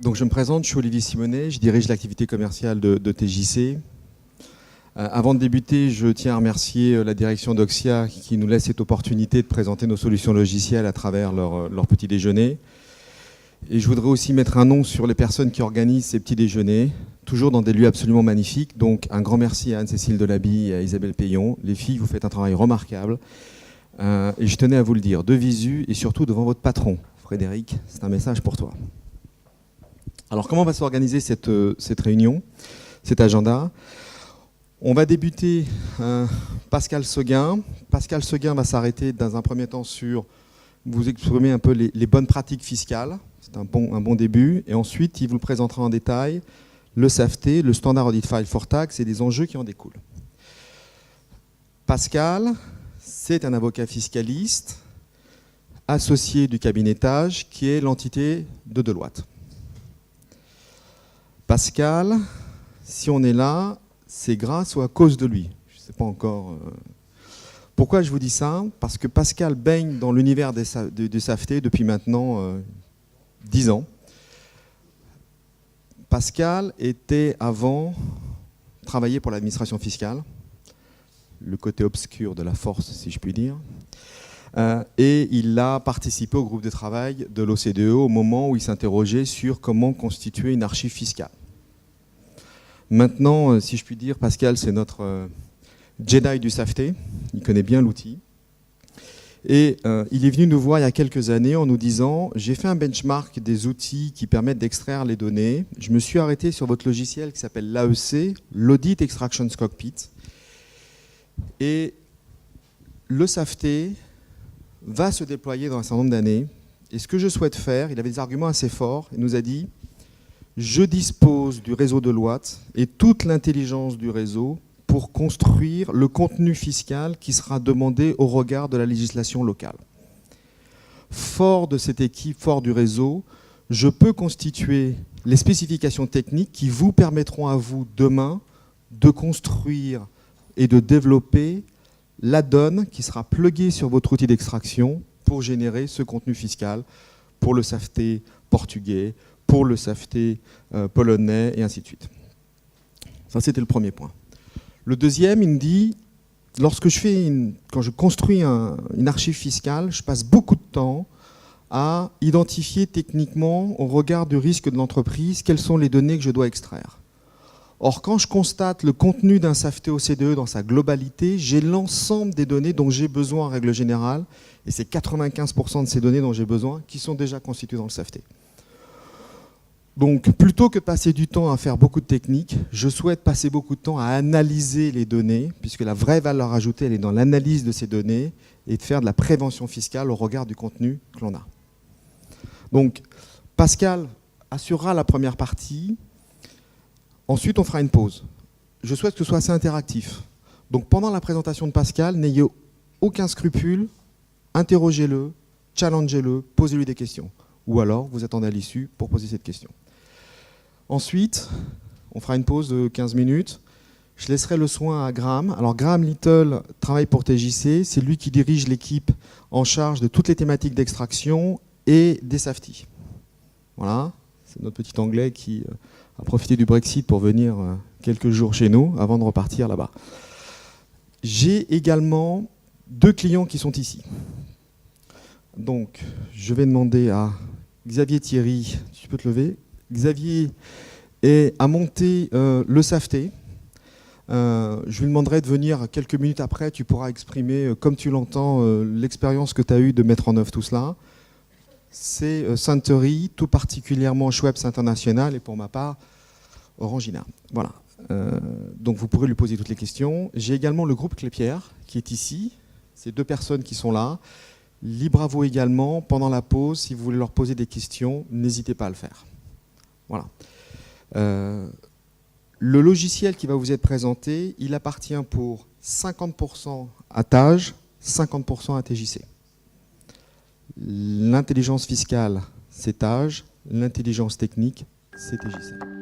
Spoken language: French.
Donc je me présente, je suis Olivier Simonet, je dirige l'activité commerciale de TJC. Avant de débuter, je tiens à remercier la direction d'Oxia qui nous laisse cette opportunité de présenter nos solutions logicielles à travers leur petit déjeuner. Et je voudrais aussi mettre un nom sur les personnes qui organisent ces petits déjeuners, toujours dans des lieux absolument magnifiques. Donc un grand merci à Anne-Cécile Delaby et à Isabelle Payon. Les filles, vous faites un travail remarquable. Et je tenais à vous le dire, de visu et surtout devant votre patron. Frédéric, c'est un message pour toi. Alors comment va s'organiser cette réunion, cet agenda ? On va débuter Pascal Seguin. Pascal Seguin va s'arrêter dans un premier temps sur vous exprimer un peu les bonnes pratiques fiscales. C'est un bon début. Et ensuite, il vous le présentera en détail, le SAFT, le Standard Audit File for Tax et les enjeux qui en découlent. Pascal, c'est un avocat fiscaliste associé du cabinet Tage, qui est l'entité de Deloitte. Pascal, si on est là, c'est grâce ou à cause de lui. Je ne sais pas encore. Pourquoi je vous dis ça ? Parce que Pascal baigne dans l'univers du SAFT depuis maintenant 10 ans. Pascal était avant travaillé pour l'administration fiscale, le côté obscur de la force, si je puis dire. Et il a participé au groupe de travail de l'OCDE au moment où il s'interrogeait sur comment constituer une archive fiscale. Maintenant, si je puis dire, Pascal, c'est notre Jedi du SAFT. Il connaît bien l'outil. Et il est venu nous voir il y a quelques années en nous disant « J'ai fait un benchmark des outils qui permettent d'extraire les données. Je me suis arrêté sur votre logiciel qui s'appelle l'AEC, l'Audit Extraction Cockpit. Et le SAFT va se déployer dans un certain nombre d'années. Et ce que je souhaite faire, il avait des arguments assez forts. Il nous a dit « Je dispose du réseau Deloitte et toute l'intelligence du réseau pour construire le contenu fiscal qui sera demandé au regard de la législation locale. Fort de cette équipe, fort du réseau, je peux constituer les spécifications techniques qui vous permettront à vous demain de construire et de développer l'add-on qui sera plugué sur votre outil d'extraction pour générer ce contenu fiscal pour le SAFT portugais, pour le SAFT polonais, et ainsi de suite. Ça, c'était le premier point. Le deuxième, il me dit, quand je construis une archive fiscale, je passe beaucoup de temps à identifier techniquement, au regard du risque de l'entreprise, quelles sont les données que je dois extraire. Or, quand je constate le contenu d'un SAFT OCDE dans sa globalité, j'ai l'ensemble des données dont j'ai besoin en règle générale, et c'est 95% de ces données dont j'ai besoin qui sont déjà constituées dans le SAFT. Donc, plutôt que de passer du temps à faire beaucoup de techniques, je souhaite passer beaucoup de temps à analyser les données, puisque la vraie valeur ajoutée, elle est dans l'analyse de ces données et de faire de la prévention fiscale au regard du contenu que l'on a. Donc, Pascal assurera la première partie. Ensuite, on fera une pause. Je souhaite que ce soit assez interactif. Donc, pendant la présentation de Pascal, n'ayez aucun scrupule, interrogez-le, challengez-le, posez-lui des questions. Ou alors, vous attendez à l'issue pour poser cette question. Ensuite, on fera une pause de 15 minutes. Je laisserai le soin à Graham. Alors, Graham Little travaille pour TJC. C'est lui qui dirige l'équipe en charge de toutes les thématiques d'extraction et des SAFTI. Voilà, c'est notre petit Anglais qui a profité du Brexit pour venir quelques jours chez nous avant de repartir là-bas. J'ai également 2 clients qui sont ici. Donc, je vais demander à Xavier Thierry, tu peux te lever. Xavier a monté le SAFT. Je lui demanderai de venir quelques minutes après. Tu pourras exprimer, comme tu l'entends, l'expérience que tu as eue de mettre en œuvre tout cela. C'est Suntory, tout particulièrement Schweppes International et pour ma part, Orangina. Voilà. Donc vous pourrez lui poser toutes les questions. J'ai également le groupe Clépierre qui est ici. C'est 2 personnes qui sont là. Libre à vous également, pendant la pause, si vous voulez leur poser des questions, n'hésitez pas à le faire. Voilà. Le logiciel qui va vous être présenté, il appartient pour 50% à Tage, 50% à TJC. L'intelligence fiscale, c'est Tage, l'intelligence technique, c'est TJC.